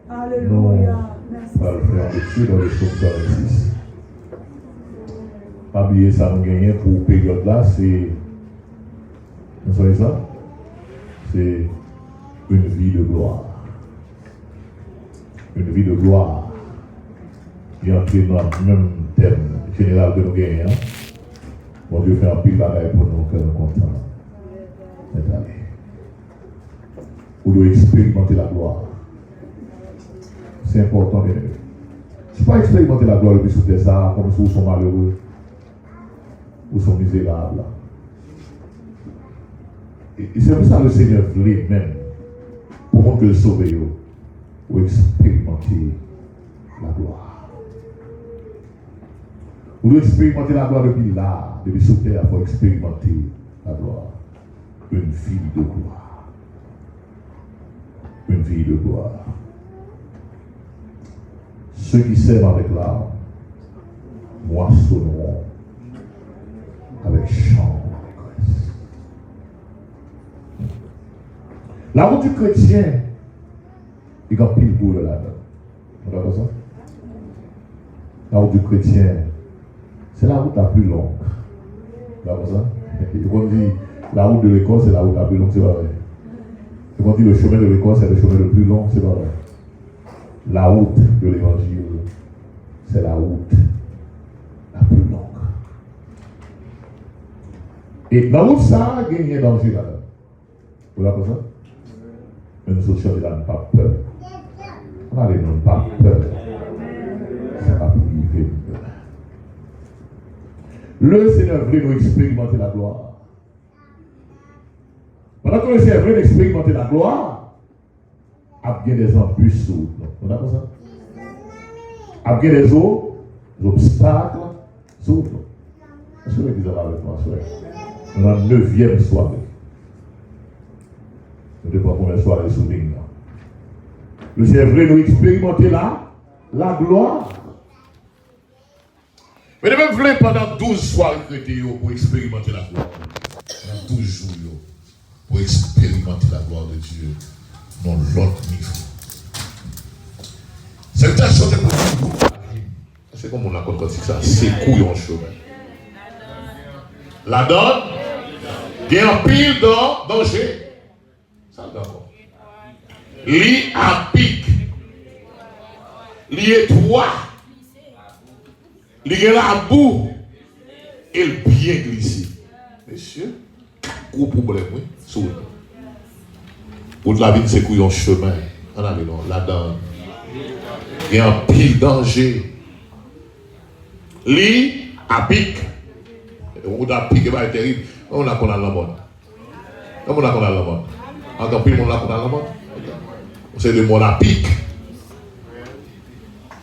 Alléluia. Merci. On va le faire dessus dans le psaume 126. Pas oublier ça, nous gagnons pour période là, c'est. Vous savez ça? C'est une vie de gloire. Une vie de gloire. Qui entre dans le même thème général que nous gagnons. Bon Dieu fait un pile bagaille pour nous, que nous contents. C'est allé. Vous devez expérimenter la gloire. C'est important, bien aimé. Je ne pas expérimenter la gloire depuis sous ça, comme si vous sont malheureux, ou sont misérables. Et c'est pour ça que le Seigneur voulait même, pour montrer le sauver, ou expérimenter la gloire. Vous devez expérimenter la gloire depuis là, depuis sous terre, pour expérimenter la gloire. Une vie de gloire. Une vie de gloire. Ceux qui sèment avec l'âme moissonneront avec chant, avec grâce. La route du chrétien, il y a pile boule là-dedans. Vous voyez ça? La route du chrétien, c'est la route la plus longue. Vous voyez ça? On dit la route de l'école, c'est la route la plus longue, c'est pas vrai. On dit le chemin de l'école, c'est le chemin le plus long, c'est pas vrai. La route de l'évangile, c'est la route la plus longue. Et la route, ça, il y a un danger là-dedans. Vous voyez ça? Mais nous sommes sur la pas peur. On a les noms pas peur. Ça va priver. Le Seigneur voulait nous expérimenter la gloire. Pendant que le Seigneur voulait expérimenter la gloire, il y a des embûches sur nous. Vous avez ça? Il y a des obstacles sur nous. Est-ce que vous êtes avec moi, frère? Nous sommes la 9e soirée. Nous ne devons pas combien de soirées sur nous. Le Seigneur voulait nous expérimenter la gloire. Mais nous voulons pendant 12 soirées pour expérimenter la gloire. Pendant 12 jours pour expérimenter la gloire de Dieu dans l'autre niveau. C'est une chose de pour c'est comme on a compris ça, c'est couille en chemin. La donne, il y a un pile de danger. Ça d'abord. Li à pic. Li étroit. Li est la boue. Et le bien glissé. Monsieur, gros problème, oui. Pour la vie, c'est couille en chemin. On a là-dedans. Il y a un pile danger. Li à pic. On a piqué, c'est terrible. On a qu'on a la mode. On a qu'on a la mode. Encore plus, on a qu'on a la mode. C'est le monde à pic.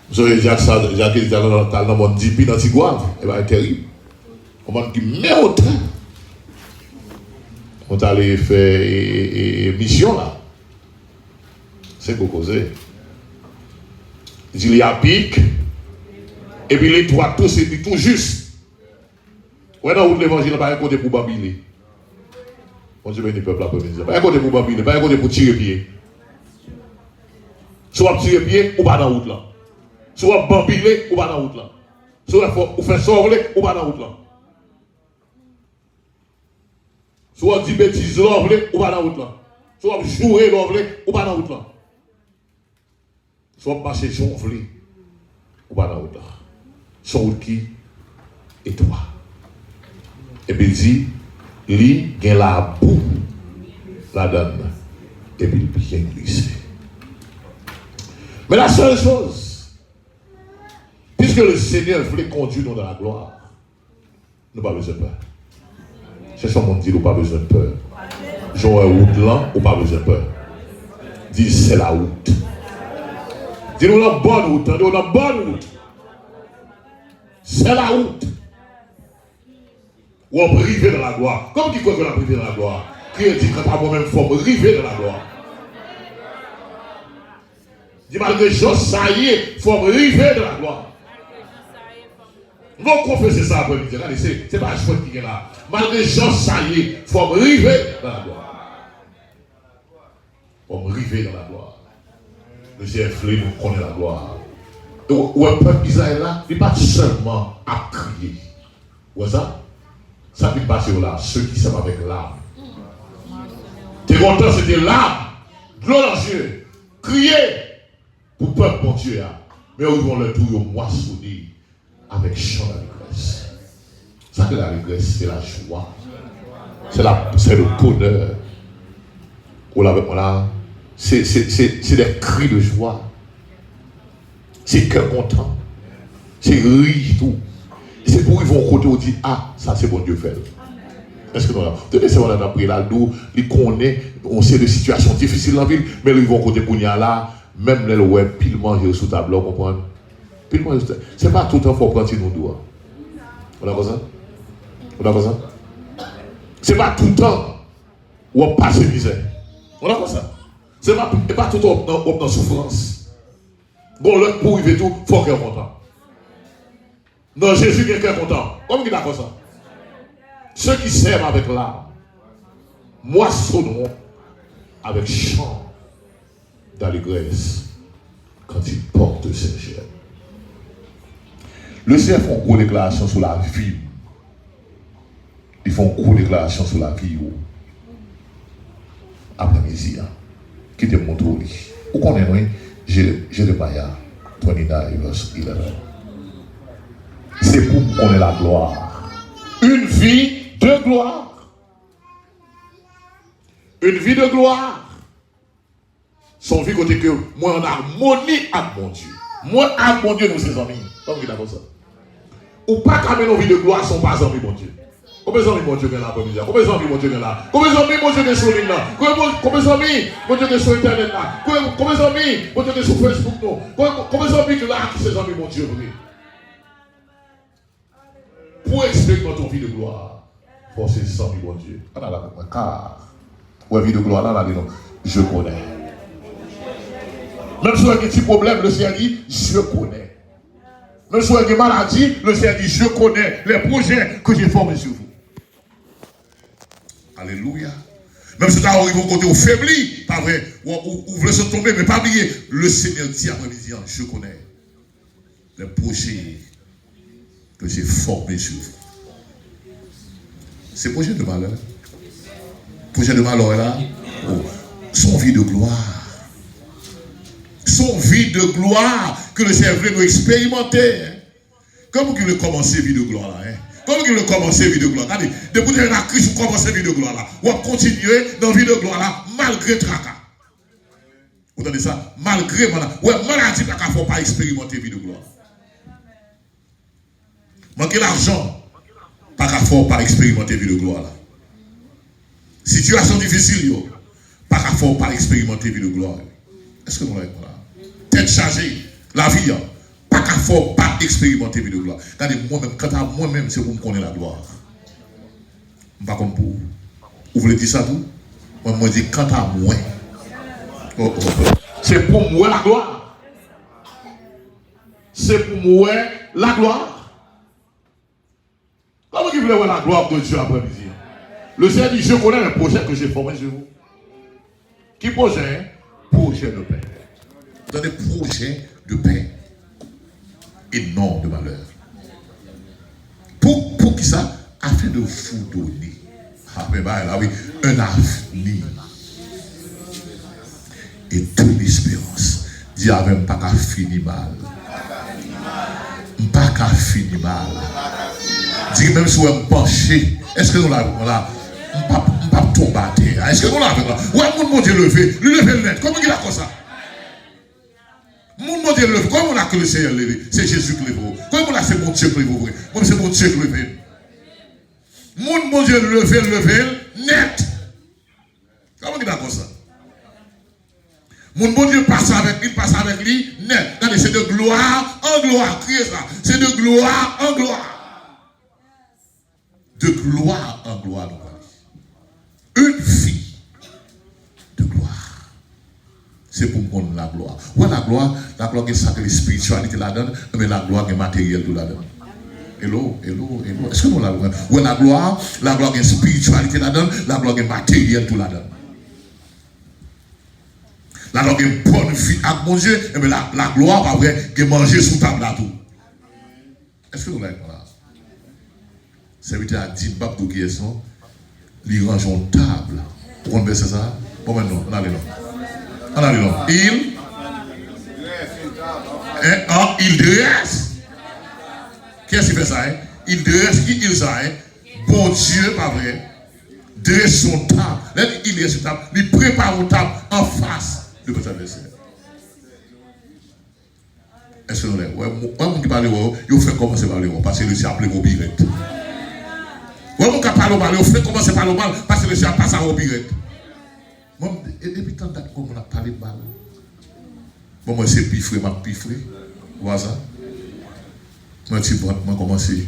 Vous savez, Jacques dans le monde 10 pieds dans Tigouave. Et bien, c'est terrible. On va dire, mais autant. On est allé faire mission là. C'est quoi causer. Il y a pic. Et puis les trois, tout c'est tout juste. Ouais, dans l'évangile, il n'y a pas un côté pour babiller. On dit, mais les peuples après-midi. Pas un côté pour babiller, pas un côté pour tirer pied. Soit tirer pied, ou pas dans la route là. Soit babiller, ou pas dans la route là. Soit ou faire sortir, ou pas dans la route là. Soit dire bêtises, ou pas dans la route là. Soit jouer, ou pas dans la route là. Soit marcher jonfler, ou pas dans la route là. Son route qui et toi. Et puis il dit, lui, il y a la boue, la donne, et puis il bien glissé. Mais la seule chose, puisque le Seigneur voulait conduire nous dans la gloire, nous n'avons pas besoin de peur. C'est ça qu'on dit, nous n'avons pas besoin de peur. Genre route là, nous n'avons pas besoin de peur. Dis, c'est la route. Dis-nous la bonne route, dis-nous la bonne route. C'est la route. Ou on privé dans la gloire. Comme dit quoi qu'on a privé dans la gloire? Qui dit quand à moi-même faut me river dans la gloire? Dis malgré chose, ça y est, faut me river dans la gloire. Non, confessez ça après-midi. Regardez, c'est pas un choix qui est là. Malgré chose, ça y est, faut me river dans la gloire. Faut me river dans la gloire. Le Seigneur voulait nous connaître la gloire. Donc, le peuple d'Israël là, il n'est pas seulement à crier. Vous voyez ça? Ça peut passer là, ceux qui sont avec l'âme. T'es content, c'était l'âme, gloire dans Dieu, crier pour le peuple, mon Dieu. Mais ils vont le tout moissonner avec chant d'allégresse. Ça que l'allégresse, c'est la joie. C'est le bonheur. C'est des cris de joie. C'est cœur content. C'est rire tout. C'est pour qu'ils vont côté où dit ah, ça c'est bon Dieu fait. Est-ce que nous avons pris là, ils connaissent, on sait de situations difficiles dans la ville, mais ils vont côté qu'on y a là, même les web, pile manger sous tableau, comprendre? Pile manger sous tableau. C'est pas tout le temps faut prendre nos doigts. On a ça? On a ça? C'est pas tout le temps où on passe misère. On a ça? C'est pas tout le temps où on souffrance. Bon, l'autre pour arriver tout, il faut qu'il soit content. Non, Jésus est quelqu'un content. Comme il a fait ça? Ceux qui servent avec l'âme, moissonneront avec chant d'allégresse quand ils portent ces chaînes. Le Seigneur fait une grosse déclaration sur la vie. Ils font une grosse déclaration sur la vie. Après-midi, qui te montre au lit. Vous connaissez, Jérémie 29, verse 11. C'est pour qu'on ait la gloire. Une vie de gloire. Une vie de gloire. Son vie côté que moi en harmonie avec mon Dieu. Moi avec mon Dieu, nous ses amis. Comme il a dit ça. Ou pas qu'à nos vies de gloire sont pas amis, mon Dieu. Combien d'amis mon Dieu est là après-midi? Combien d'amis mon Dieu est là? Combien d'amis mon Dieu est sur ligne là? Combien d'amis mon Dieu est sur internet là? Combien d'amis mon Dieu est sur Facebook là? Combien d'amis que là qui ses amis mon Dieu vrai? Pour expérimenter une vie de gloire, pour ces 100 000 mon Dieu. Car, pour une vie de gloire, là, je connais. Même si vous avez un petit problème, le Seigneur dit, je connais. Même si vous avez une maladie, le Seigneur dit, je connais les projets que j'ai formés sur vous. Alléluia. Même si vous arrivez au côté faibli, pas vrai, ou vous voulez se tomber, mais pas oublier, le Seigneur dit après-midi, je connais les projets que j'ai formés sur vous. Ces projets de malheur, projet de malheur là, son vie de gloire. Son vie de gloire que le Seigneur veut nous expérimenter. Comme vous voulez commencer vie de gloire là. Comme vous voulez commencer vie de gloire. Regardez, depuis que la Christ, vous commencez vie de gloire là. Vous continuez dans vie de gloire là, malgré tracas. Vous entendez ça? Malgré maladie. Ouais, maladie, il ne faut pas expérimenter vie de gloire. Manquer l'argent, pas qu'à faire pas expérimenter vie de gloire là. Situation difficile, pas qu'à faire pas expérimenter vie de gloire. Est-ce que vous l'avez là? Tête chargée, la vie, pas qu'à faire pas expérimenter vie de gloire. Regardez, moi-même, quand à moi-même, c'est pour me connaître la gloire. Pas comme pour vous. Vous voulez dire ça tout? Moi, je dis quand à moi. C'est pour moi la gloire. C'est pour moi la gloire. Comment vous voulez voir la gloire de Dieu après-midi? Le Seigneur dit, je connais le projet que j'ai formé sur vous. Qui projet? Projet de paix. Dans des projets de paix et non de malheur. Pour qui ça? Afin de vous donner un avenir et de l'espérance. Dis avec pas qu'à finir mal. Pas qu'à finir mal. Dis même si on penché, est-ce que nous l'avons là? Pas tomber à terre. Est-ce que nous l'avons là? Ouais, mon Dieu levé le net. Comment il a comme ça? Mon Dieu levé. Comment on a que le Seigneur levé? C'est Jésus qui levé. Comment on a c'est mon Dieu qui levé? Comment c'est mon Dieu qui levé? Mon Dieu levé net. Comment il a comme ça? Mon bon Dieu passe avec lui net. Regardez, c'est de gloire en gloire. Criez ça. C'est de gloire en gloire. De gloire en gloire. Une vie de gloire. C'est pour prendre la gloire. Ouais, la gloire est ça que la spiritualité la donne, mais la gloire est matérielle de la donne. Hello. Est-ce que nous la gloire? Ouais, la gloire est spiritualité la donne, la gloire est matérielle de la donne. Là, donc, une bonne vie avec mon Dieu, et bien la gloire, pas vrai, que manger sous table là tout. Est-ce que vous l'avez là? Serviteur a dit, Bab de qui est son, il range une table. Pour qu'on baisse ça? Bon, maintenant, on allait là. On allait là. Il dresse. Qui est-ce qui fait ça? Il dresse, qui il ça? Bon Dieu, pas vrai. Dresse son table. Là, il dresse son table. Il prépare une table en face de votre adversaire. Est-ce que vous l'avez? Ouais, moi, qui parle, il fait commencer par le haut, parce que le ciel appelé vos birettes. Ouais, mon qui parle au mal, il fait commencer par le mal, parce que le ciel passe à vos birettes. Moi, depuis tant de temps qu'on a parlé de mal. Bon, moi, c'est pifré, m'a pifré. Vous voyez ça? Moi, tu vois, moi, commencer.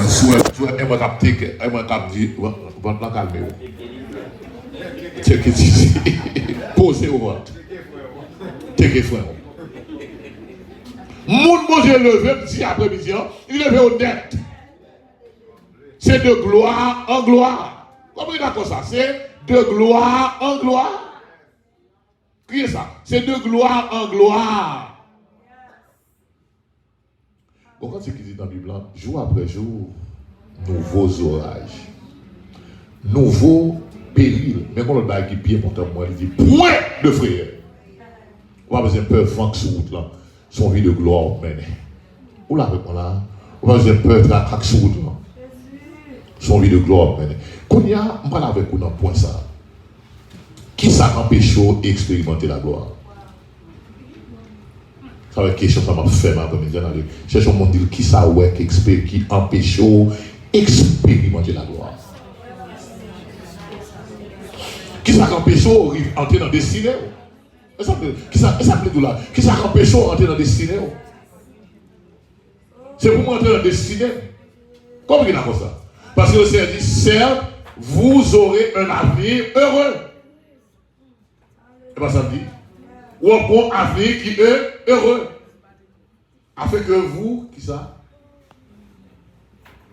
Soit, elle m'a capté, elle m'a capté, votre là, calmez-vous. C'est que tu dis, posez au ventre. T'es que frère. Mon manger levé, petit après-midi, il levé au net. C'est de gloire en gloire. Comment il a comme ça? C'est de gloire en gloire. Qui est ça? C'est de gloire en gloire. Bon, quand c'est qu'il dit dans la Bible, jour après jour, nouveaux orages, nouveaux périls. Mais quand le bail qui est bien pour moi, il dit point de frayeur. On va besoin de peur vent sur route là. Son vie de gloire mène. Où l'avez moi là? On va besoin de peur traque sur route là. Son vie de gloire mène. Quand il y a, on parle avec vous dans le point ça. Qui ça empêche d'expérimenter la gloire? Ça va être question, ça m'a fait ma première année. Cherchons mon dire qui ça ouais qui empêche d'expérimenter la gloire. Qui ça empêche d'entrer dans le destinée? Qui ça plaît tout là? Qui ça empêche d'entrer dans le destinée? C'est pour moi entrer dans le destinée. Comment il a fait ça? Parce que le Seigneur dit, certes, vous aurez un avenir heureux. Et bien ça dit, ou un bon avenir qui est heureux. Afin que vous, qui ça?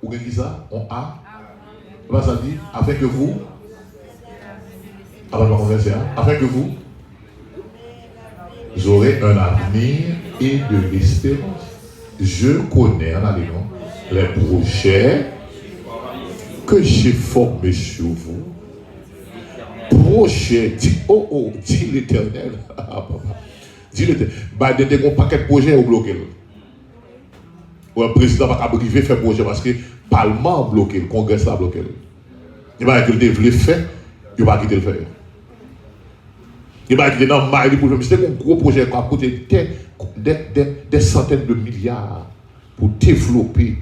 Ou qui ça? On a. Et bien ça dit, afin que vous, afin que vous aurez un avenir et de l'espérance. Je connais en allant les projets que j'ai formés sur vous. Projet, dit l'Éternel. Dit l'Éternel. Bah, il y a un paquet de projets au bloqué. Le président va pas arriver faire projet parce que le Parlement a bloqué, le Congrès a bloqué. Il va qu'il voulait faire, il va quitter le faire. Il va quitter dans le mail pour faire. C'est un gros projet qui a coûté des centaines de milliards pour développer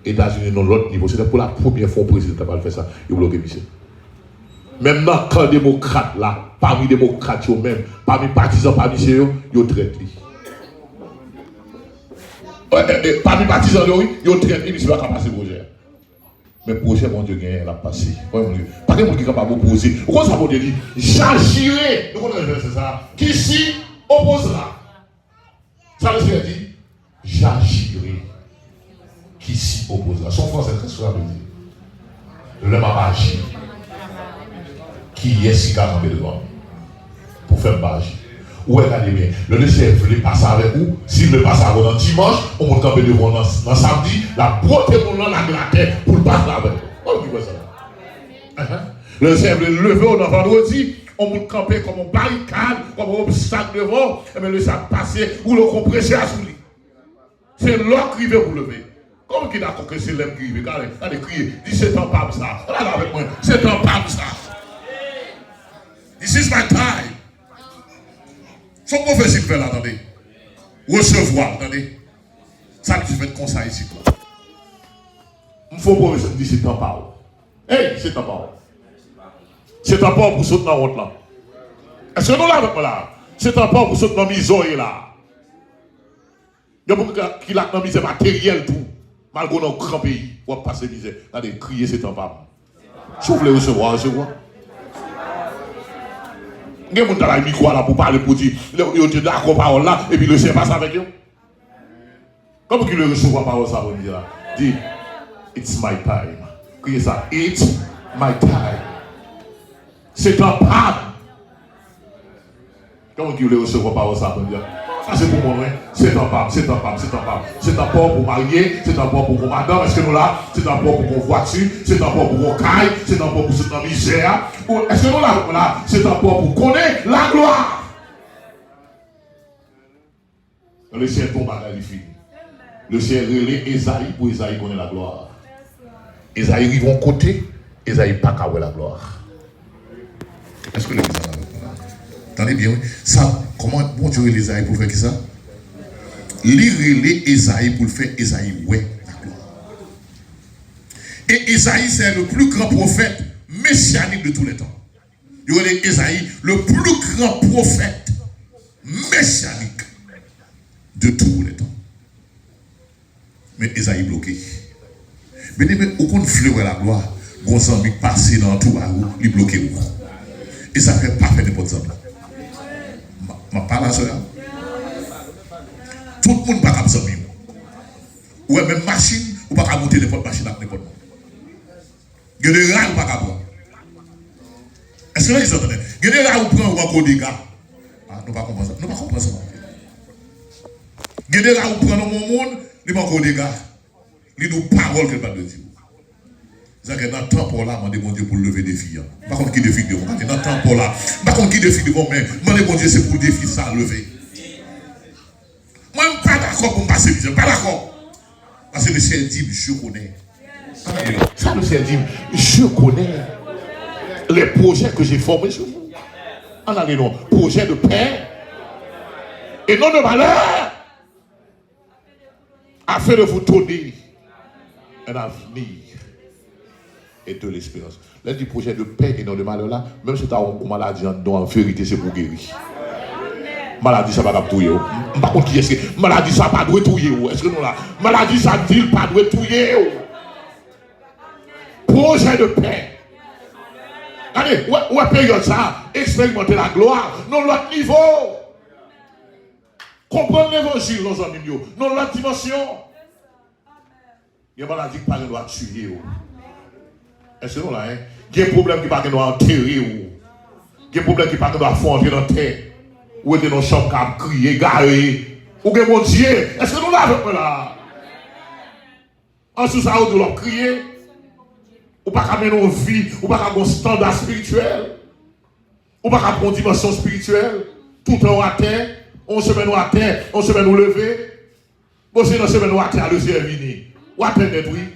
les États-Unis dans l'autre niveau. C'était pour la première fois que le président va faire ça. Il a bloqué, monsieur. Maintenant, quand les démocrates là, parmi les démocrates eux-mêmes, parmi les partisans, parmi eux, ils traitent. Parmi les partisans, ils traitent, ils ne sont pas capables de passer le projet. Mais le projet, mon Dieu, il a passé. Pas de monde qui est capable d'opposer. Pourquoi ça, mon Dieu dit, j'agirai. Nous connaissons c'est ça. Qui s'y opposera. Ça, le Seigneur dit, j'agirai. Qui s'y opposera. Son français, qu'est-ce que ça veut dire? L'homme a agi. Qui est-ce qui a campé devant pour faire bagage? Ou regardez bien, le Seigneur voulait passer avec vous. S'il veut passer avec vous dans dimanche, on va camper devant dans samedi, la beauté pour nous la glater pour le passer avec vous. Oh, qui ça? Le Seigneur voulait lever au vendredi, on va camper comme un barricade, comme un obstacle devant, et bien le Seigneur passer ou le compresser à sous lui. C'est l'autre qui veut vous lever. Comment qu'il a compris c'est l'homme qui veut? Allez, crier, dis c'est un pas ça. Allez avec moi, c'est un pas ça. This is my time. Son prophétie fait là, attendez. Recevoir, attendez. Ça que tu fais comme ça ici. Il faut prophétie me dire c'est un pas. Hey, c'est un pas. C'est un pas pour sauter dans la honte là. Est-ce que nous l'avons pas là? C'est un pas pour sauter dans la misère là. Il y a beaucoup qui l'a dans la misère matérielle tout. Malgré dans grand pays, on va passer misère. Allez, crier c'est un pas. Si vous voulez recevoir. Il y a des gens qui ont le micro là pour parler, pour dire, ils ont d'accord parole là, et puis le Seigneur passe avec eux. Comment qu'il le reçoit la parole ça, vous dire là? Dit, it's my time. Criez ça, it's my time. C'est un pas. Comment qui voulait recevoir par ça pour dire ça c'est pour moi, c'est un pape, c'est un pape, c'est un pape. C'est un port pour marier, c'est un port pour qu'on madame, est-ce que nous là, c'est un port pour qu'on voiture, c'est un port pour qu'on caille, c'est un port pour cette misère. Est-ce que nous là, c'est un port pour connaître la gloire. Le ciel tombe à la fini. Le ciel relève Esaïe pour Esaïe connaît la gloire. Esaïe arrive en côté, Esaïe pas qu'à la gloire. Est-ce que le disant là? Attendez bien, ça, comment bon Dieu relève Esaïe pour faire qui ça? Il relève Esaïe pour le faire Esaïe, ouais, la gloire. Et Esaïe, c'est le plus grand prophète messianique de tous les temps. Il relève Esaïe, le plus grand prophète messianique de tous les temps. Mais Esaïe bloqué. Mais au compte fleuve la gloire, bon ami passé dans tout à vous, il bloqué. Et ça fait pas faire n'importe quoi. Je parle à ça. Tout le monde n'a pas besoin. Ou même machine, ou pas monter n'importe machine avec n'importe quoi. Il y a des rats ou pas capable. Est-ce que vous entendez? Il y a des rats ou prend encore des gars. Nous ne comprenons pas ça. Nous ne comprenons pas ça. Il y a des rats ou prend dans mon monde, il y a encore des gars. Il y a des paroles qu'il n'a pas de dire. C'est-à-dire que dans le temps pour là, je demande Dieu pour lever des filles. Par contre, qui défie de moi? Dans le temps pour là, par contre, qui défie de moi? Mais je demande Dieu, c'est pour défier ça, lever. Moi, je ne suis pas d'accord pour me passer, je ne suis pas d'accord. Parce que le ciel dit, je connais. Ça, le ciel dit, je connais les projets que j'ai formés sur vous. En allez, non, projet de paix et non de malheur, afin de vous donner un avenir et de l'espérance. Là, du projet de paix et non de malheur là, même si tu as une maladie en vérité, c'est pour guérir. Maladie, ça va pas touiller. Par contre, qui est-ce que maladie, ça va pas touiller? Est-ce que nous là, maladie, ça dit pas touiller? Projet de paix. Allez, où est période ça? Expérimenter la gloire, non l'autre niveau. Comprendre l'évangile, nos amis, non l'autre dimension. Il y a maladie qui ne doit tuer. Est-ce que nous là, il y a un problème qui ne doit enterrer. Il y a un problème qui ne doit fondre dans la terre. Ou est-ce que nos chambres qui crier, garer. Ou bien mon Dieu, est-ce que nous là, là? En sous ça, on doit crier. Ou pas qu'à mener une vie, ou pas qu'à avoir un standard spirituel, ou pas qu'à avoir une dimension spirituelle, tout en à terre, on se met à terre, on se met nous lever, bon c'est dans se met à terre, le ciel est venu, ou à terre détruit.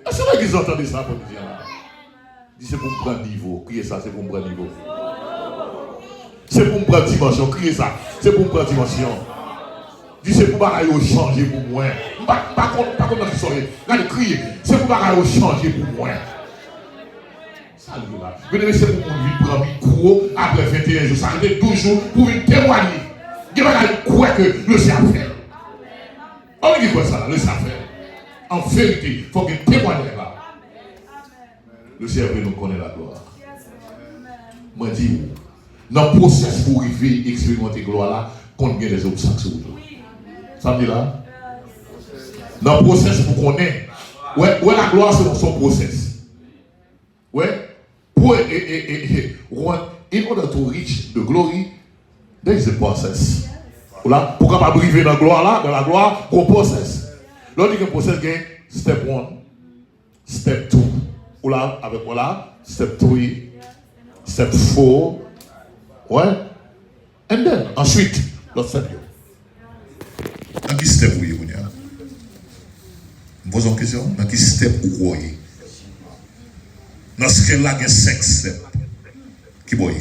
Est-ce que vous entendez ça pour dire là? Dis c'est pour me prendre niveau, criez ça, c'est pour me prendre niveau. C'est pour me prendre dimension, criez ça, c'est pour me prendre dimension. Dis c'est pour bagaille changer pour moi. Pas contre notre histoire. Regardez, criez, c'est pour bagaille changer pour moi. Vous devez c'est pour qu'on prendre micro après 21 jours, ça arrive 12 jours pour une témoigner. Il va quoi que le ciel fait. On dit quoi ça, le ciel fait. En vérité, il faut qu'il témoigne là. Le ciel veut nous connaître la gloire. Moi je dis, dans le processus pour arriver à expérimenter la gloire là, qu'on gagne des obstacles sur vous. Ça me dit là? Dans le processus pour qu'on ait. Ouais, la gloire c'est dans son processus. Ouais. In order to reach the glory, there is a process. Là, pour capable arriver dans la gloire là, dans la gloire, on process. Là, il y a un process qui est step 1, step 2. Ou là, avec voilà, step 3, step 4. Ouais. And then, ensuite, l'autre step. Dans quel step vous voyez? Je pose une question. Dans quel step vous voyez? Dans ce cas-là, il y a 5 steps qui boy.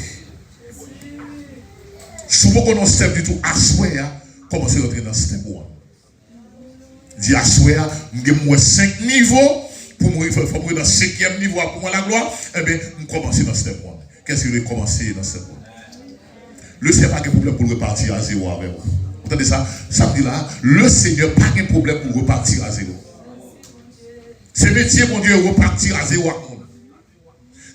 Souvent, on a un step du tout, assoyer, commencer à rentrer dans step 1. Dit assoyer, je vais 5 niveaux, pour moi, il faut dans le 5e niveau pour moi la gloire, eh bien, je commencer dans step 1. Qu'est-ce que je vais commencer dans step 1? Le Seigneur n'a pas de problème pour repartir à 0 avec vous. Vous entendez ça? Ça veut dire là, le Seigneur n'a pas de problème pour repartir à 0. C'est métier, mon Dieu, repartir à 0 avec vous.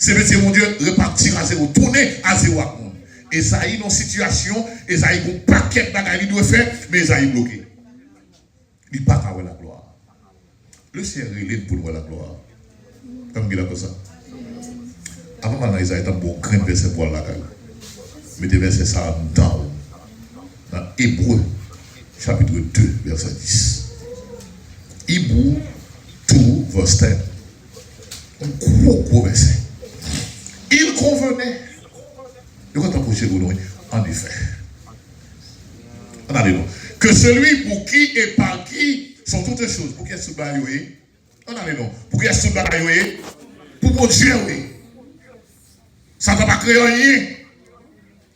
C'est métier, mon Dieu, repartir à 0, tourner à 0 avec nous. Esaïe, dans situation, Esaïe, il y a un paquet de bagages qu'il doit faire, mais Esaïe est bloqué. Il n'est pas qu'à voir la gloire. Le ciel relève pour voir la gloire. Comme il a comme ça. Avant, Esaïe est un bon craint verset pour la gloire. Mettez verset ça dans. Dans Hébreux, chapitre 2, verset 10. Hébreux 2, verset 10. Un gros verset. Il convenait. De quoi t'approcher vous, en effet. Que celui pour qui et par qui sont toutes choses. Pour qui est sous bayoé. On a les noms. Pour qui est sous bayoé. Pour mon Dieu, oui. Ça ne va pas créer rien.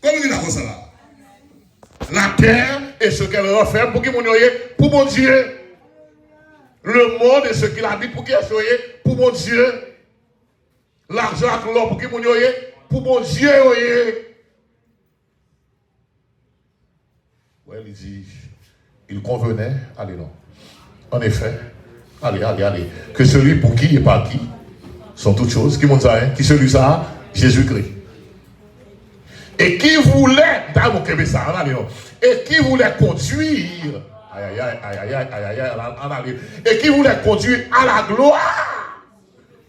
Comment il dit comme ça là? La terre et ce qu'elle renferme, pour qui mon Dieu, pour mon Dieu. Le monde et ce qu'il habite, pour qui est soyez, pour mon Dieu. L'argent et l'or, pour qui mon Dieu, pour mon Dieu, oui. Ouais, il dit, il convenait, allez non. En effet, allez. Que celui pour qui et par qui sont toutes choses, qui montre ça, hein? Qui celui ça, Jésus-Christ. Et qui voulait, et qui voulait conduire, et qui voulait conduire à la gloire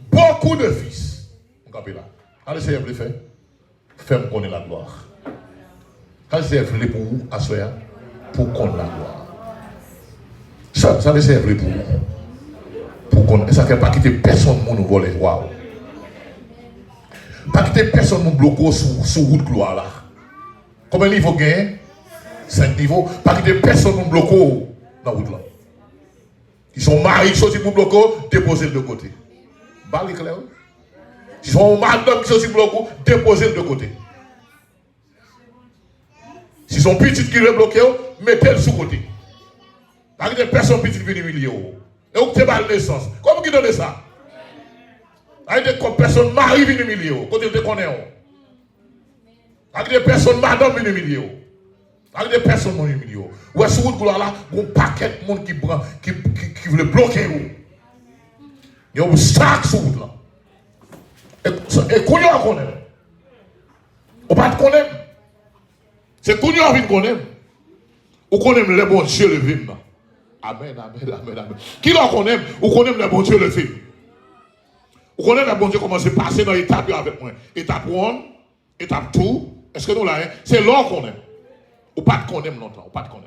beaucoup de fils. On capte là. Allez, c'est le fait. Fais-moi connaître la gloire. Quand c'est vrai pour vous, assoyez, pour connaître la gloire. Ça c'est vrai pour vous. Pour connaître. Ça ne fait pas quitter personne pour nous voler. Waouh. Pas quitter personne nous bloquer sur route gloire là. Combien de niveaux gagnent? 5 niveaux. Pas quitter personne nous bloquer dans la route là. Ils sont mariés, ils sont pour bloquer, déposer de côté. Balle clair. Ils sont madame qui sont aussi bloqués, déposer de côté. Si sont petites qui le bloquent, mettez-le sous côté. Pas quitter personne petite qui vient humilier. Et vous avez la naissance. Comment vous donnez ça? Avec des personnes mariées viennent humilier. Quand ils connaissent. Avec des personnes madame viennent humilier. Avec des personnes non humiliées. Ou est-ce que vous avez là un paquet de monde qui veut bloquer. Il y a un sac sur vous là. Et qu'on y a qu'on aime. On pas qu'on aime. C'est qu'on y a envie qu'on aime. Ou qu'on aime les bons dieux le vivent. Amen. Qui l'a qu'on aime ou qu'on aime les bons dieux le vivent. Vous connaissez la bonne Dieu comment c'est passé dans l'étape avec moi. Étape 1, étape 2. Est-ce que nous là, c'est l'or qu'on aime. Ou pas qu'on aime longtemps, ou pas qu'on aime.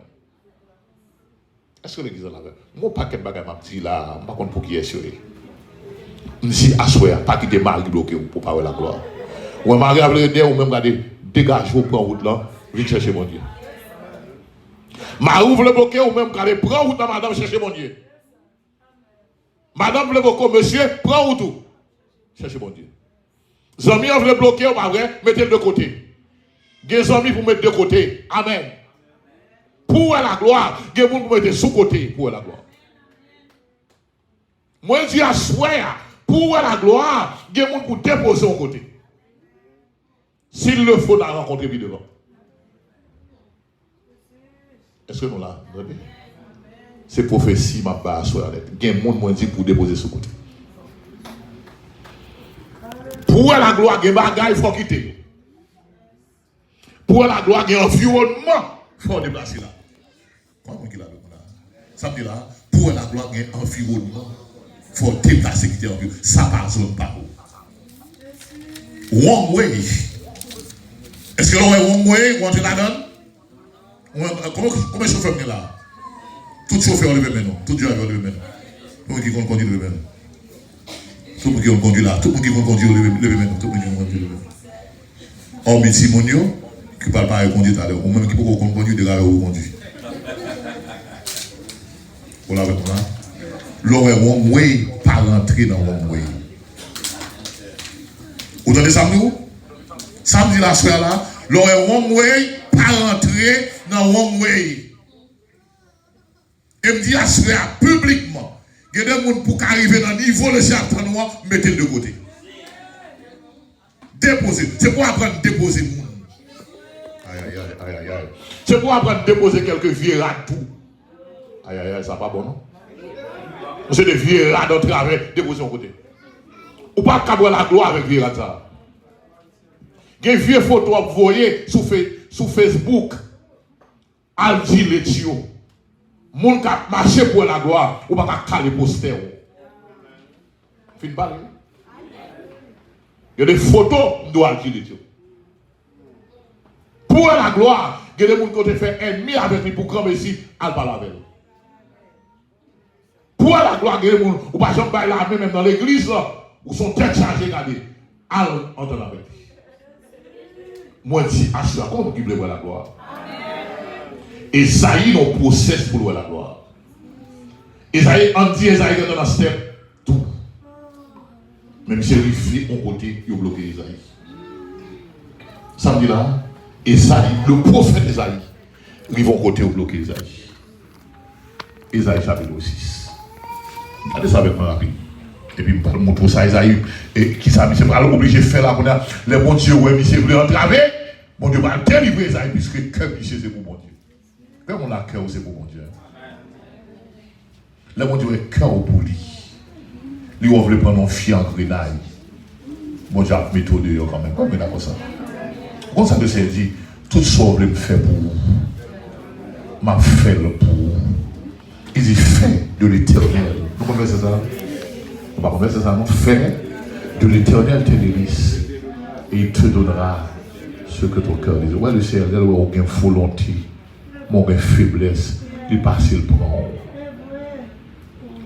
Est-ce que l'église là, moi pas qu'un bagage m'a dit là, pas contre pour qui est sûr. Je dis assoir, pas quitter Marie bloqué pour parler la gloire. Ou Marie a voulu ou même garder dégage vous prendre route là, vite chercher mon Dieu. Marie voulait bloquer ou même garder prendre route là madame chercher mon Dieu. Madame voulait bloquer monsieur, prends route. Cherchez bon Dieu. Les amis ont voulu bloquer, mettez-le de côté. Les amis pour mettre de côté. Amen. Pour la gloire, les gens pour mettre sous côté. Pour la gloire. Moi, je dis à soi, pour la gloire, les gens pour déposer au côté. S'il le faut, on a rencontré devant. Est-ce que nous là? C'est prophétie, ma part à soi. Il y a des gens qui pour déposer sous côté. Pour la gloire, il y a des bagages, il faut quitter. Pour la gloire, il y a un environnement, il faut déplacer là. Comment il a dit ça? Ça veut dire là, pour la gloire, il y a un environnement, il faut déplacer, quitter l'environnement. Ça par zone par où? One way. Est-ce que l'on est one way, on entre là-dedans? Comment chauffeur est là? Tout chauffeur levé maintenant, tout driver levé maintenant. Comment qui conduit levé maintenant? Tout le monde qui conduit là, tout le monde qui conduit levé maintenant, tout le monde qui conduit levé maintenant. Hormis Simonio, qui ne parle pas à conduire tout à l'heure, ou même qui peut conduire de la rue conduit. Voilà avec moi. L'on est one way, pas rentrer dans one way. Vous entendez ça, nous? Samedi la soirée là, l'on est one way, pas rentrer dans one way. Et me dit à soirée publiquement. Il y a des gens pour arriver dans le niveau de chapter noir, mettez-le de côté. Déposer. C'est pour apprendre à déposer le monde. Aïe. C'est pour apprendre à déposer quelques vieux rats tout. Aïe, ça pas bon, non? C'est des vieux rats dans le travail, déposer au côté. Ou pas cabrer la gloire avec vieux rats ça. Il y a des vieux photos à vous voyez sur Facebook. Aldi Letio. Moun qui a marché pour la gloire, ou pas caler poster. Fin parler. Il y a des photos de Aldi Letio. Pour la gloire, Il y a des gens qui ont fait ennemi avec lui pour grand ici, elle parle avec lui. Pour la gloire, il y a des gens qui ne sont pas là, même dans l'église, où sont tête chargée, regardez, elle entend avec lui. Moi, je dis, assure, comment vous voulez voir la gloire? Esaïe n'a pas process pour voir la gloire. Esaïe, on dit Esaïe dans la step, tout. Même si il fait un côté, il a bloqué Esaïe. Ça me dit là, Esaïe, le prophète Esaïe, il va côté au bloqué Esaïe. Esaïe chapitre 6. Regardez ça avec moi rapide. Et puis, je montre pour ça, Esaïe, qui s'est obligé de faire là, on a les bons dieux, ouais, monsieur, voulait entraver. Mon Dieu va délivrer Esaïe, puisque le cœur, monsieur, c'est pour mon Dieu. Quand on a cœur, c'est pour mon Dieu. Là, mon Dieu est cœur pour lui. Lui, on veut prendre un fier en grenaille. Mon Dieu a mis tout dehors quand même. Comment on a comme ça? Quand ça me dit, tout ce qu'on veut me faire pour vous, m'a fait le pour vous. Il dit, fait de l'éternel. Vous comprenez ça? On va comprendre ça, non? Fait de l'éternel tes délices. Et il te donnera ce que ton cœur dit. Ouais, le Seigneur, il a aucune volonté. Mon faiblesse, il passe le prend.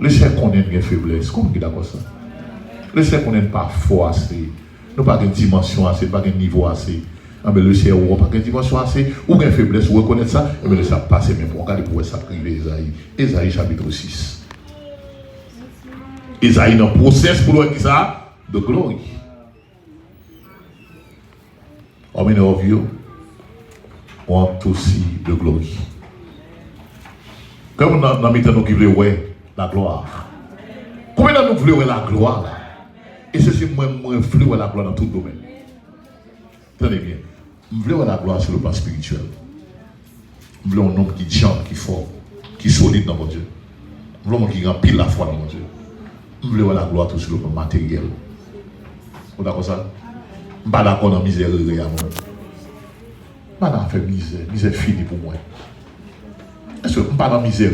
Le Seigneur connaît une faiblesse. Comment il a comme ça? Le Seigneur connaît pas fort assez. Nous pas une dimension assez, pas un niveau assez. Ah ben le Seigneur n'a pas une dimension assez, ou une faiblesse, ou reconnaître ça, et bien le Seigneur passe même pour regarder pour ça privé Esaïe. Esaïe chapitre 6. Esaïe dans le process pour lui ça de gloire. How many of you want to see the glory? Comme dans mes temps nous qui voulons voir la gloire. Combien de nous voulons voir la gloire? Et ceci, moi, je veux voir la gloire dans tout domaine. Tenez bien. Je veux voir la gloire sur le plan spirituel. Je veux un homme qui chante, qui est fort, qui est solide dans mon Dieu. Je veux un homme qui remplit la foi dans mon Dieu. Je veux voir la gloire tout sur le plan matériel. Vous d'accord ça? Je ne suis pas d'accord dans la misère. Je ne suis pas dans la misère. Misère finie pour moi. Est-ce que je ne suis pas dans la misère?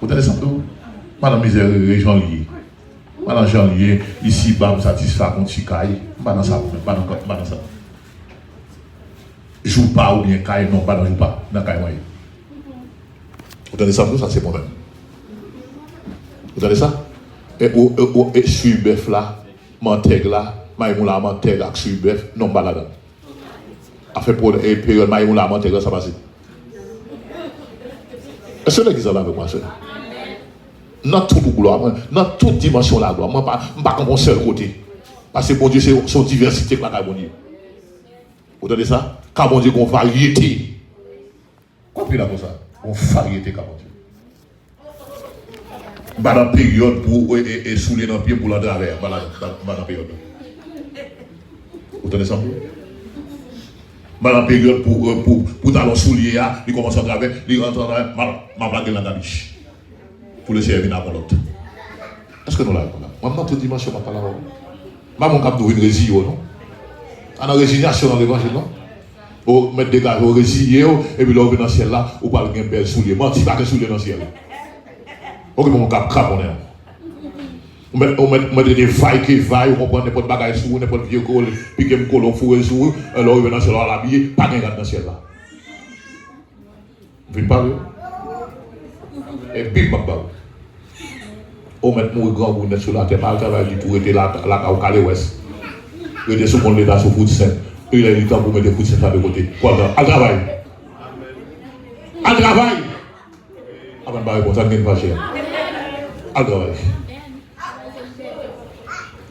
Vous entendez ça? Je ne suis pas dans la misère Jean-Lié. Je ne suis pas dans Jean-Lié. Ici, je me satisfait contre Chikaï. Je ne suis pas dans ça. Je ne suis pas dans ça. Joue pas ou bien Kaï, non, pas dans joue pas. Dans Kaï, moyen. Vous entendez ça? Ça, c'est moi-même. Vous entendez ça? Et sur le bœuf là, mantègue là, maïmou la mantègue avec sur le bœuf, non, pas là-dedans. Après, pour une période, maïmou la mantègue là, ça passe. Est-ce que vous êtes là avec moi, sœur? Dans toute gloire, dans toute dimension de la gloire, moi, je ne suis pas comme un seul côté. Parce que bon Dieu, c'est son diversité que la bon Dieu. Vous entendez ça? Car bon Dieu, qu'on variété. Comprenez là pour ça? On variété, car bon Dieu. Dans la période pour soulever dans le pied pour l'en travers. Dans la période. Vous entendez ça? Dans la période pour talon soulier, il commence à travers, il rentre à travers, ma blague dans la biche. Pour le servir à l'autre. Est-ce que nous l'avons là? Moi, dans toute dimension, je ne parle pas. Je ne suis pas une résilience, non? On a résignation dans l'évangile, non? Ou mettre des gars au résilier, et puis là, on vient dans le ciel là, ou parle d'un bel soulier. Moi, je ne suis pas soulier dans le ciel. Ok, mon cap craponné. On met des vailles qui vaillent, on prend n'importe bagaille sous, n'importe vieux col, puis qu'on colle au fourré sous, alors on vient dans le ciel là, l'habiller, pas de dans le ciel là. Vous ne parlez? Et puis, on met mon grand bout sur la terre, mal travail du tout, était là, au Calais Ouest. Il était sur mon état sur foot saint. Il a eu le temps pour mettre des foot saint de côté. Quoi, à travail. À travail. Ah ben, bah, bon, ça ne gagne pas cher. À travail.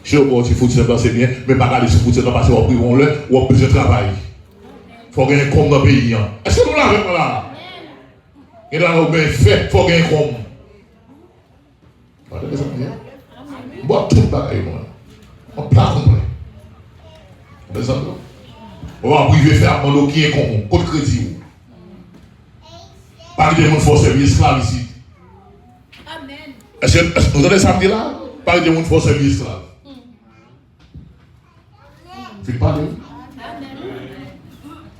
Je sais pas si foot saint c'est bien, mais pas regarder si foot saint parce qu'on prend le ou on plus de travail. Il faut gagner comme dans le pays. Est-ce que nous l'avons là? Et là, on bien fait, il faut gagner comme. Voilà, les amis. Bon, tout le bagaille, moi. On plat complet. On va priver faire mon qui est con, code crédit. Pas de monde force servir esclave ici. Amen. Est-ce que vous avez samedi là? Pas de monde force servir esclave. Vous parlez?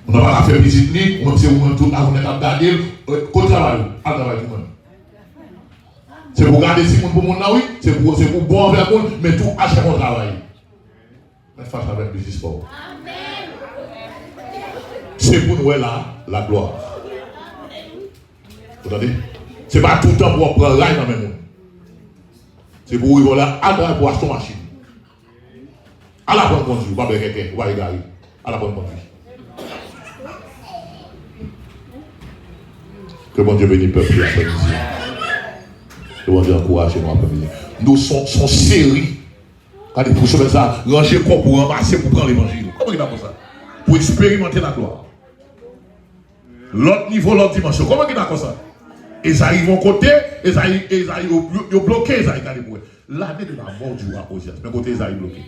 On n'a pas fait visite ni, on va faire un tour à vous regarder, qu'on travaille, à travail tout le monde. C'est pour garder si pour mon oui, c'est pour bon envers le monde, mais tout acheter mon travail. Mais face avec le sport. c'est pour nous la gloire. Vous entendez? C'est pas tout le temps pour prendre rail dans le même. C'est pour arriver là, à pour acheter une machine. À la bonne conduite, pas quelqu'un, ou à égarer. À la bonne conduite. Que bon Dieu bénisse le peuple après-midi. Que bon Dieu encourage moi après-midi. Nous sommes série. Quand il faut faire ça, ranger le corps pour ramasser pour prendre l'évangile. Comment il a fait ça? Pour expérimenter la gloire. L'autre niveau, l'autre dimension. Comment il a fait ça? Esaïe vont côté, Esaïe bloqué, Esaïe. L'année de la mort du roi Osias. Mais côté Esaïe bloqué.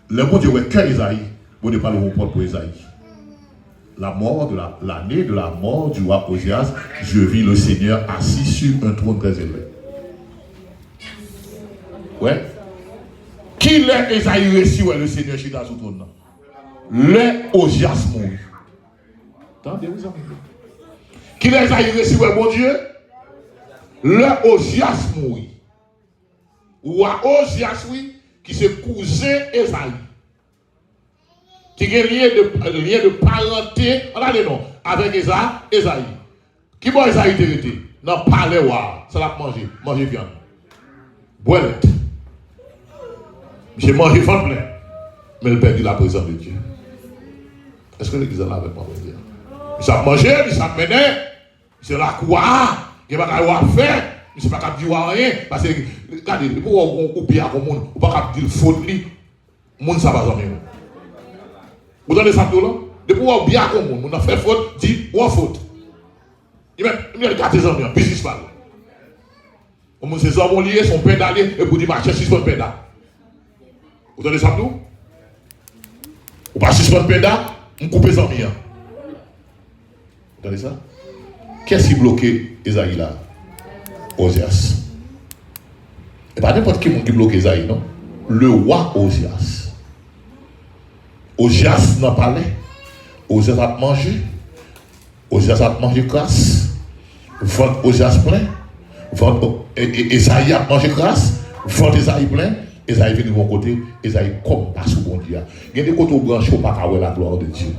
Le bon Dieu, que Esaïe, vous ne parlez pas pour Esaïe. L'année de la mort du roi Osias, je vis le Seigneur assis sur un trône très élevé. Ouais. Qui l'a Esaïe reçu, le Seigneur chita sur le trône? Le Osias mourit. Attendez, vous avez qui l'a Esaïe reçu, bon Dieu? Le Osias mourit. Roi Osias, oui, qui se cousin Esaïe. Qui a un lien de parenté, regardez non, avec Esaïe. Qui va Esaï été? Non, parler, ça l'a manger viande. Boilette. J'ai mangé faim plein. Mais il perdit la présence de Dieu. Est-ce que l'église est là avec moi? Il a mangé, il a mené. C'est la quoi? Il n'y a pas qu'à faire. Il ne sait pas qu'à dire rien. Parce que, regardez, pourquoi on oublie à monde, on ne peut pas dire faute, le monde ça va jamais. Vous donnez ça tout là? Depuis qu'on oublie à monde, on a fait faute, dit, ou en faute. Il y a 4 ans, business pas. On me dit, ces hommes liés sont pédaliers et pour dire, marcher, suspendre pédale. Vous donnez ça tout? Ou pas suspendre pédale, on coupe les amis. Vous donnez ça? Qu'est-ce qui bloquait Esaïe là? Osias. Et pas n'importe qui bloque Esaïe, non? Le roi Osias. Osias n'a pas l'air. Osias a mangé. Osias a mangé crasse. Ventre Osias plein. Esaïe a mangé crasse. Ventre Esaïe plein. Esaïe vient de mon côté. Esaïe comme pas sous bon Dieu. Il y a des côtés où branché ou pas qu'à voir la gloire de Dieu.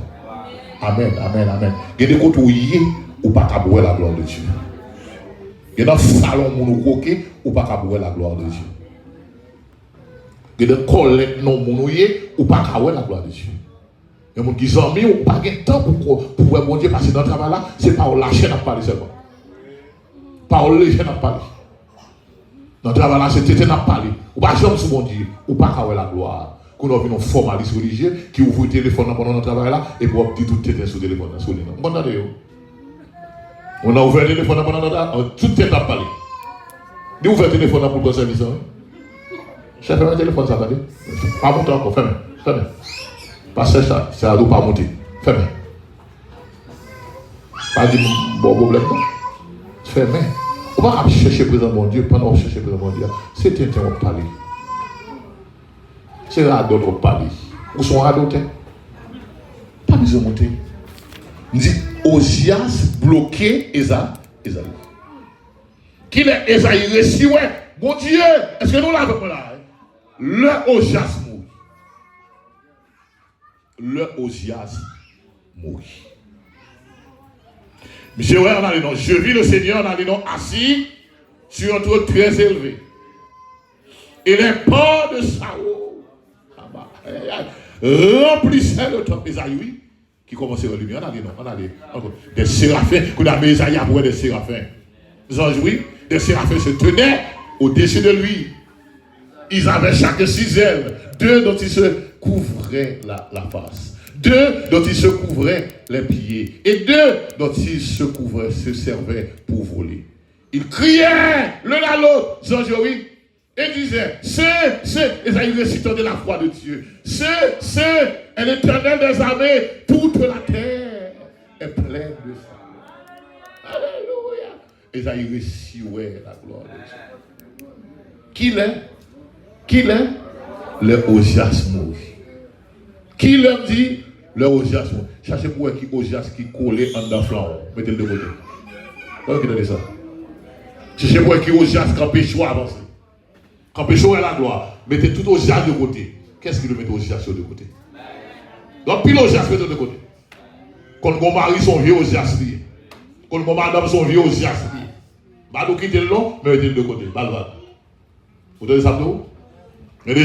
Amen, amen, amen. Il y a des côtés où il y a ou pas qu'à voir la gloire de Dieu. Il y a des salons où croquer ou pas qu'à voir la gloire de Dieu. Il y a des collègues non mounouillés ou pas qu'à voir la gloire de Dieu. Il y a des gens qui disent ou pas de temps pour voir bon Dieu passer dans le travail là, c'est pas lâcher à parler seulement. Pas léger à parler. Dans le travail là, c'est tété à parler. Ou pas jamais sur bon Dieu, ou pas qu'à voir la gloire. Qu'on a vu un formaliste religieux qui ouvre le téléphone pendant le travail là et pour dire tout tété sur le téléphone. On a ouvert le téléphone pendant le travail, tout tête à parler. Il a ouvert le téléphone pour le service. J'ai fait un téléphone, ça va dire. Pas monter encore, fermez. Parce que ça, c'est à dos pas monter. Fermez. Pas de bon problème. Fermez. On va chercher le présent mon Dieu pendant qu'on cherche le présent mon Dieu. C'est un on parler. C'est là d'autres parler. Où sont à d'autres? Pas besoin de monter. On dit Osias bloqué Esaïe. Qui est Esaïe reçu, ouais. Mon Dieu, est-ce que nous l'avons là? Le Osias mourit. Le Osias mourit. Monsieur, ouais, on a les noms. Je vis le Seigneur, on a les noms assis sur un trône très élevé. Et les ports de Saoul remplissaient le temple d'Esaïe, qui commençait à lumière. On a les noms, on a des séraphins, qu'on a mis Esaïe à voir des séraphins. Des anges, oui, des séraphins se tenaient au-dessus de lui. Ils avaient chacun 6 ailes, 2 dont ils se couvraient la face, 2 dont ils se couvraient les pieds, et 2 dont ils se servaient pour voler. Ils criaient l'un à l'autre, Zanjoui, et disaient, c'est, Esaïe récitant de la foi de Dieu, c'est, est l'Éternel des armées, toute la terre est pleine de ça. Alléluia. Esaïe récitait la gloire de Dieu. Qui l'est? Le Osias mourit. Qui l'aime dit? Le Osias mourit. Cherchez pour qui Osias qui collait en dans flanc. Mettez-le de côté. Comment qui donne ça? Cherchez pour qui Osias quand pécho avance. Quand pécho est la gloire. Mettez tout Osias de côté. Qu'est-ce qui le met Osias de côté? Donc, puis l'Osias mettez de côté. Quand mon mari sont vieux aussi assis. Quand mon madame sont vieux aussi assis. Bah nous quitter le long, mais mettez de côté. Pas le droit. Vous donnez ça pour il y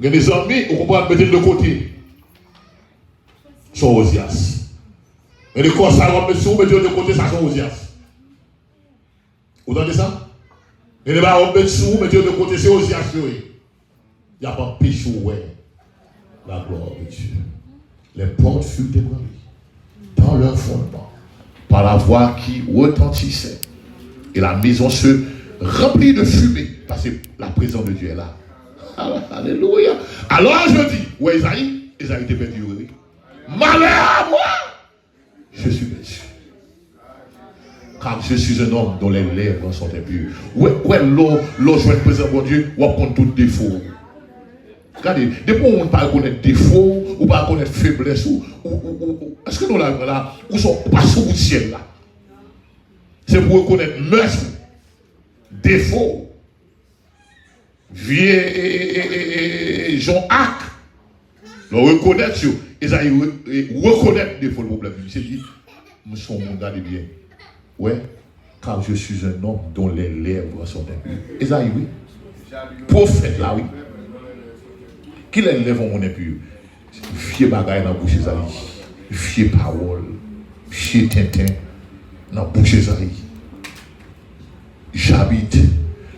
a des amis, vous comprenez, mettez de côté. Sont osias. Et les corps, ça va mettre sur, mettez de côté, ça sont osias. Vous entendez ça? Et les barres, mettez sur, mettez de côté, c'est osias. Il n'y a pas de péché, ouais. La gloire de Dieu. Les portes furent ébranlées dans leur fondement par la voix qui retentissait. Et la maison se remplit de fumée parce que la présence de Dieu est là. Alléluia. Alors je dis, ouais, Isaïe était perdu. Malheur à moi, je suis perdu. Car je suis un homme dont les lèvres sont impures. Ouais, l'eau, je vais présenter mon Dieu, ou prendre tout défaut. Regardez, depuis on ne pas connaître défaut, ou pas connaître faiblesse, est-ce que nous là, ou sont pas sous le ciel là? C'est pour reconnaître meurtre, défaut, vieux et Jean Hac. Le reconnaître, ils reconnaître défaut le problème. C'est dit, nous sommes mon bien. Ouais, car je suis un homme dont les lèvres sont impures. Esaïe, oui. Prophète là, oui. Qui les lèvres ont impures? Vieux bagaille dans la bouche Esaïe. Vieux parole. Vieux tintin dans la bouche Esaïe. J'habite.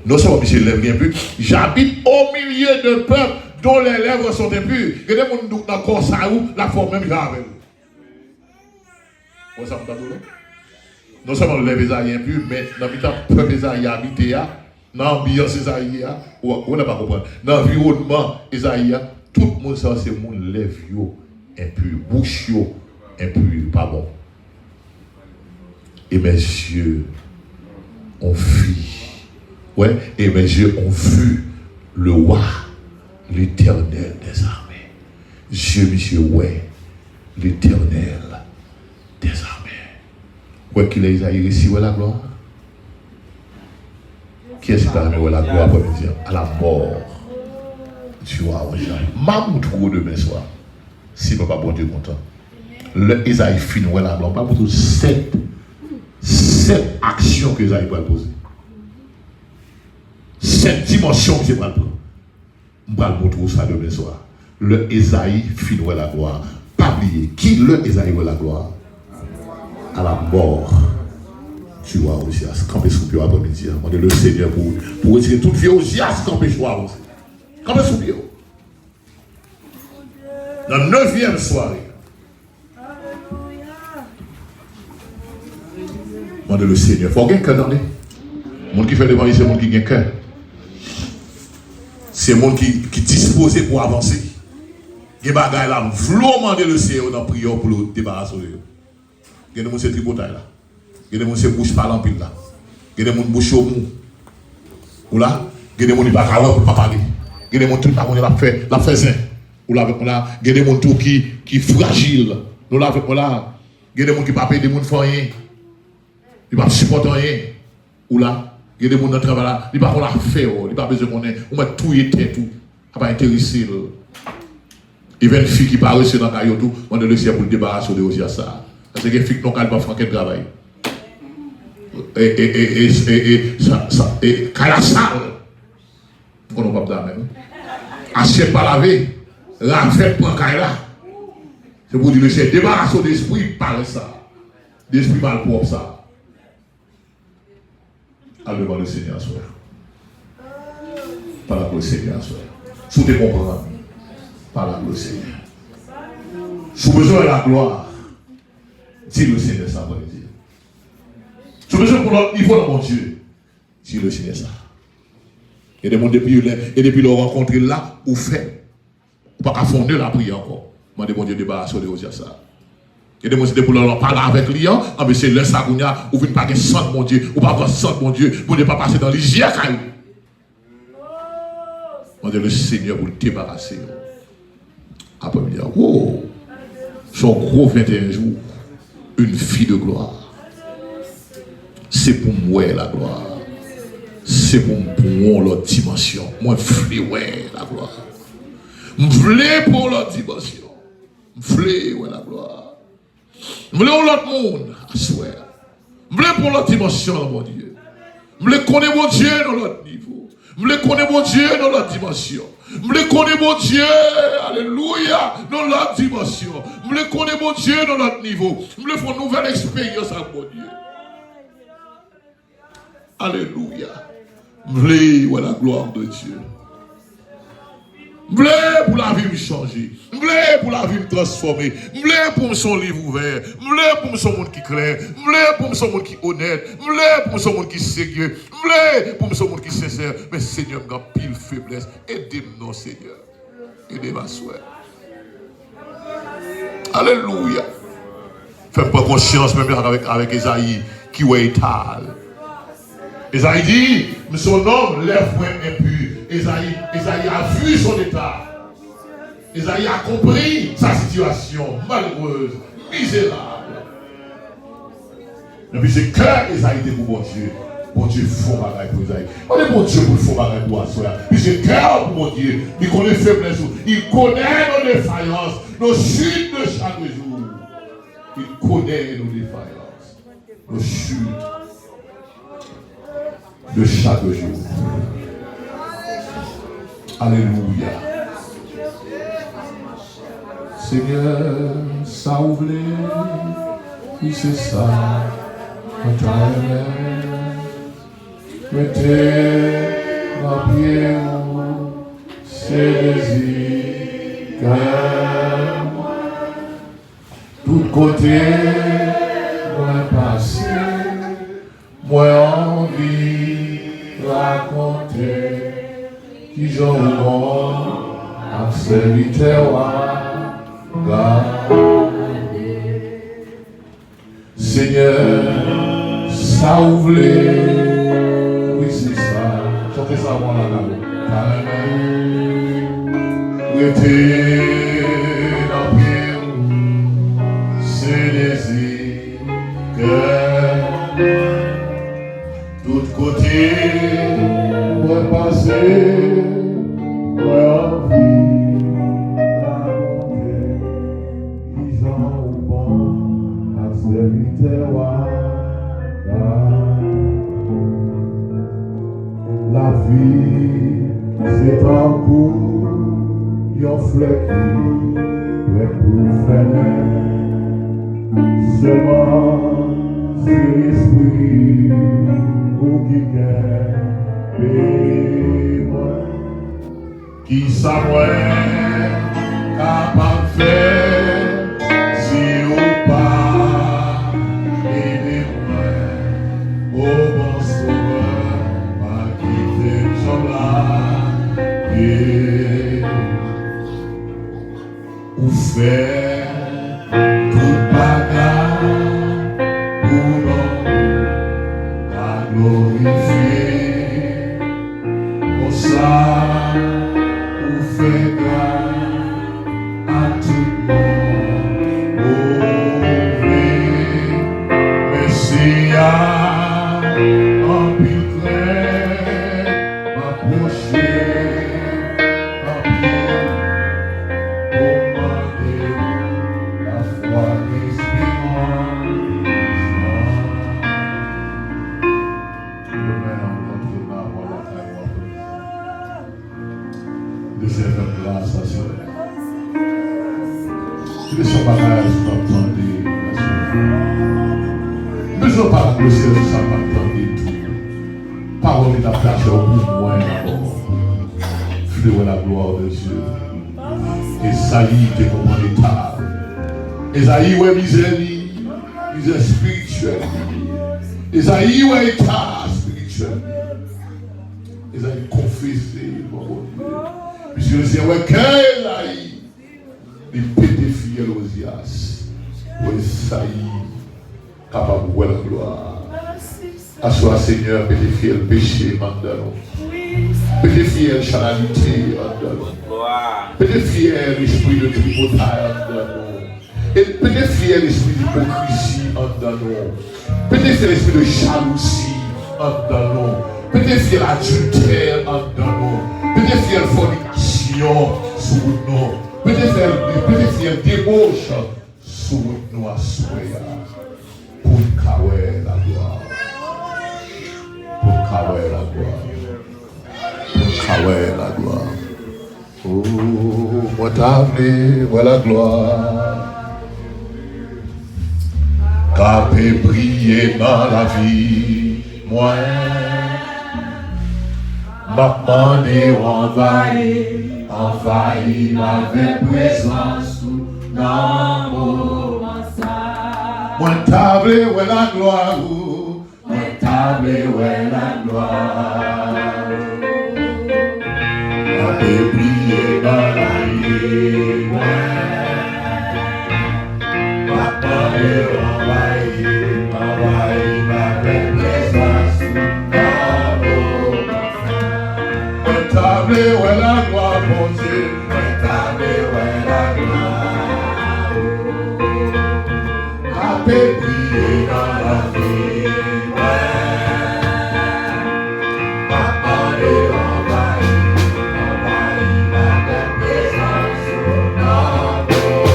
Non seulement je lève bien plus, j'habite au milieu de peuple dont les lèvres sont impures. Et les gens dans le corps, ça ou la forme même avec vous. Non seulement le lève Esaïe impur, mais dans le temps, le peuple Esaïe habité, dans l'ambiance Esaïe, on n'a pas compris. Dans l'environnement Esaïe, tout le monde sait c'est mon lèvre impur, bouche impur, pas bon. Et mes yeux ont vu, ouais, et mes yeux ont vu le roi, l'Éternel des armées. Monsieur, ouais, l'Éternel des armées. Ouais, qu'il est Isaïe ici, ouais, la gloire. Qui est-ce qui t'a amené la gloire pour me dire à la mort? Tu vois, maman trop demain soir, si papa bon Dieu content. Le Isaïe finit, ouais, la gloire, pas pour tout cette action que Isaïe va poser. Cette dimension que c'est pas le prendre. On va le montrer ça demain soir. Le Isaïe finit la gloire. Pas oublier. Qui le Isaïe la gloire? À la mort. Tu vois aussi, à camper sous pied après-midi. On est le Seigneur pour retirer toute vie aussi à camper soir aussi. Camper sous pied. Dans la 9e soirée. On est le Seigneur. Il faut qu'il y ait un cœur dans les. Le monde qui fait devant lui, c'est le monde qui a un cœur. C'est le monde qui est disposé pour avancer. Il y a des bagages là, vouloir demander le Seigneur dans la prière pour le débarrasser. Il y a des gens qui sont tripotailles là. Il y a des gens qui sont bouche par l'empile là. Il y a des gens qui bouche au mou. Ou là, il y a des gens qui ne parlent pas parler. Il y a des gens qui ne parlent pas faire la faisin. Ou là, il y a des gens qui sont fragiles. Nous là, il y a des gens qui ne parlent pas, des gens qui font rien. Ils ne supportent rien. Ou là, il y a des gens qui travaillent là, ils ne peuvent pas faire, ils ne peuvent pas besoin qu'on ait, on met tout et tête, tout. Ça va intéresser. Il y a une fille qui paraît dans le caillou, on a le ciel pour le débarrasser de aussi à ça. Parce que les filles n'ont pas faire quel travail. Et quand la salle, on n'a pas de même. Achète pas laver, la fête pour un là. C'est pour dire le ciel, débarrasser d'esprit, parle ça. D'esprit mal propre ça. Allez voir le Seigneur soir. Par la gloire du Seigneur soir. Sous tes comprendre. Par la gloire du Seigneur. Sous besoin de la gloire. Dis le Seigneur ça va dire. Sous besoin pour le niveau de mon Dieu. Dis le Seigneur ça. Et depuis le rencontre là, ou fait. Ou pas qu'à fonder la prière encore. Moi, mon Dieu débarrasse de ça. Et des gens pour leur parler avec lui, mais c'est le sagounia, ou vous ne pas de sang, mon Dieu, ou pas de sang, mon Dieu, pour ne pas passer dans les yeux. Mon Dieu, le Seigneur vous le débarrasser. Après, il dit, oh, son gros 21 jours, une fille de gloire. C'est pour moi la gloire. C'est pour moi l'autre dimension. Moi, je veux la gloire. Je veux pour l'autre dimension. Je veux la gloire. Je voulais l'autre monde, à souhait. Je voulais pour l'autre dimension, mon Dieu. Je voulais connaître mon Dieu dans l'autre niveau. Je voulais connaître mon Dieu dans l'autre dimension. Je voulais connaître mon Dieu, alléluia, dans l'autre dimension. Je voulais connaître mon Dieu dans l'autre niveau. Je voulais faire une nouvelle expérience avec mon Dieu. Alléluia. Je voulais voir la gloire de Dieu. Je voulais pour la vie me changer. Je voulais pour la vie me transformer. Je voulais pour son livre ouvert. Je voulais pour son monde qui clair. Je voulais pour son monde qui honnête. Je voulais pour son monde qui sérieux. Je voulais pour son monde qui sincère. Mais Seigneur, j'ai pile faiblesse. Aidez-moi, Seigneur. Aidez-moi, soeur. Alléluia. Fais pas conscience même avec Esaïe qui est étal. Esaïe dit, mais son homme lève-moi impur. Esaïe a vu son état. Esaïe a compris sa situation malheureuse, misérable. Et puis c'est que Esaïe était pour mon Dieu. Mon Dieu font bagaille pour Esaïe. On est mon Dieu pour faire bagaille pour soi. Puis c'est cœur pour mon Dieu. Il connaît faiblesse. Il connaît nos défaillances, nos chutes de chaque jour. Il connaît nos défaillances, nos chutes de chaque jour. Alléluia. Seigneur, ça ouvre, oui c'est ça, mettez ma pied, c'est désir, tout côté, moi passé, moi envie raconter. Qui j'en vois, à serviteur, Seigneur, ça ouvre, oui c'est ça, chantez ça moi là, mettez dans pied, c'est désir, tout côté, moi passer. La vie, c'est un coup, yon flèche prêt pour faire. Seulement, c'est l'esprit ou qui gagne, qui s'avouait capable de faire si ou pas, aidez-moi au bon sauveur, pas quitter son là, et ou faire tout bagarre pour non la glorifier, pour ça. Fait grâce à tout le monde. Messia, en pile clair, m'approcher, en pile, pour demander la foi d'espérance. Deuxième grâce à Dieu. Je suis pas mal entendu. Je ne suis pas le ciel, je ne pas entendu tout. Parole qui n'a pas fait au bout de moi d'abord. Fleur la gloire de Dieu. Esaïe était comme un état. Esaïe ouais misère spirituelle. Esaïe ouais état spirituel. Esaïe confessé, mon Dieu. Puisque le Seigneur, quel aïe, il pété fiel aux Osias, pour Esaïe, capable de voir la gloire. Assois, Seigneur, pété fiel péché, mandalo. Pété fiel charité, mandalo. Pété fiel esprit de tripotage, mandalo. Et pété fiel esprit d'hypocrisie, mandalo. Pété fiel esprit de jalousie, mandalo. Pété fiel adultère, mandalo. Peut-être fier fornication sous nous. Peut-être fier débauche sous nous à souhaiter pour caouer la gloire. Pour caouer la gloire. Pour caouer la gloire. Oh, moi t'avais, voilà la gloire. Qu'a fait briller dans la vie, moi. M'a demandé envahi ma présence dans mon massage. Moi table ouais la gloire, moi table ouais la gloire. Qu'a fait briller dans la vie, moi. M'a demandé envahi ma présence dans mon massage. Table ouais la gloire, mon Dieu. Table ouais la gloire. A briller dans la vie, ouais. Papa est envahi ma présence dans nos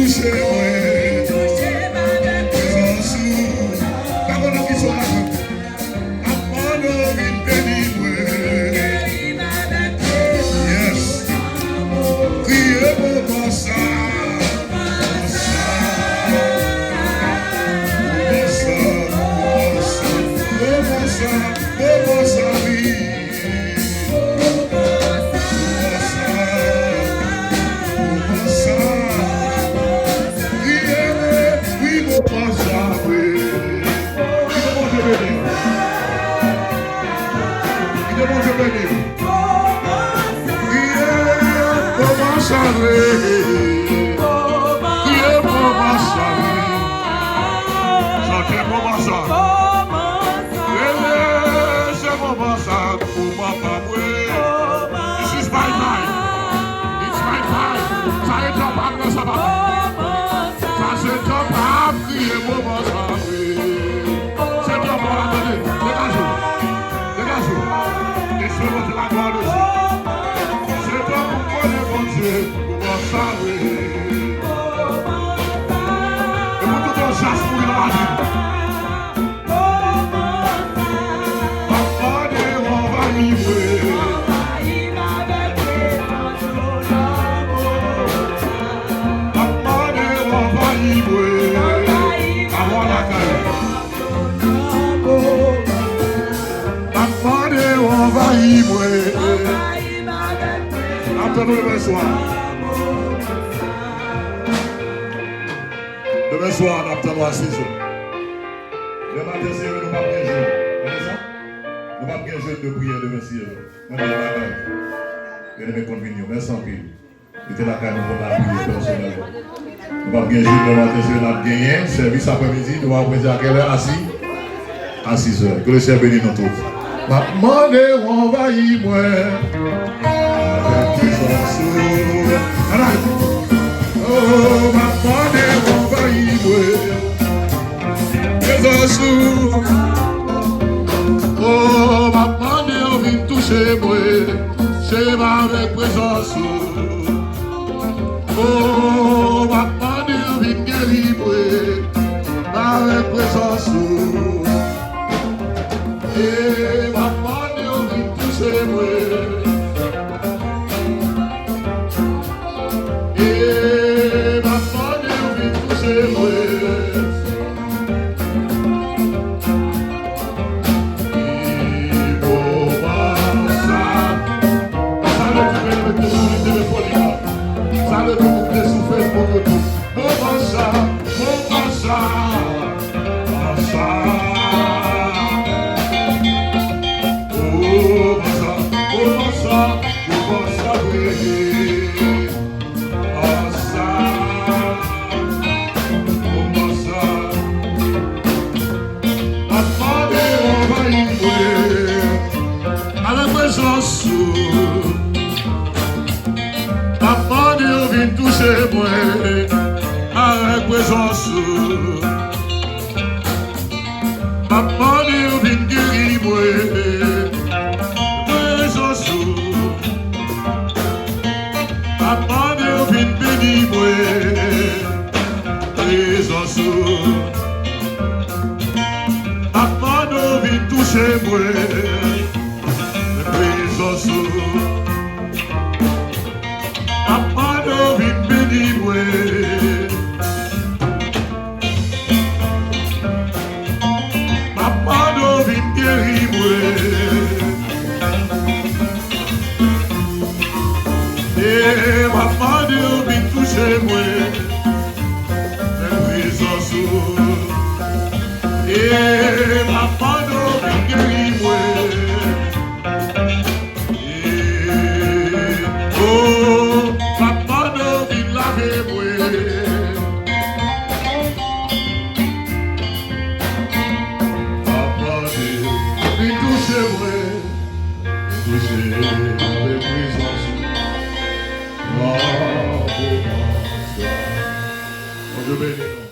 toucher moi. Présence ou. D'abord qui sont là. Amano vient bénir moi. Yes. Criez pour ça. Demain soir, on attend à 6 heures. Le matin, c'est nous ne pouvons pas bien jouer. Vous voyez ça? Nous ne pouvons pas bien jouer de prière demain 6 heures. Moi, je vais la caille. Je vais me convenir. Merci en pile. C'était la caille, nous ne pouvons pas prier personnellement. Nous ne pouvons pas bien jouer le matin, c'est nous gagner. Service après-midi, nous allons prendre à quelle heure? À 6 heures. Que le Seigneur bénisse nous tous. Ma demande, on va y moi. Oh, ma demande, on va y moi. Oh, ma demande, on vient toucher moi. C'est avec présence. Oh, ma demande, on vient guérir moi. Avec présence. Et ma demande, on vient toucher moi. Avec présence, papa Dieu vient guérir moi. Présence, papa Dieu vient bénir moi. Présence, papa Dieu vient toucher moi. Présence, papa Dieu vient bénir moi. Et papa Dieu vient toucher moi. Présence. Et papa Dieu vient guérir moi. Oh, papa Dieu vient laver moi. Papa Dieu vient toucher moi. Toucher avec présence. Oh, Dieu bénit.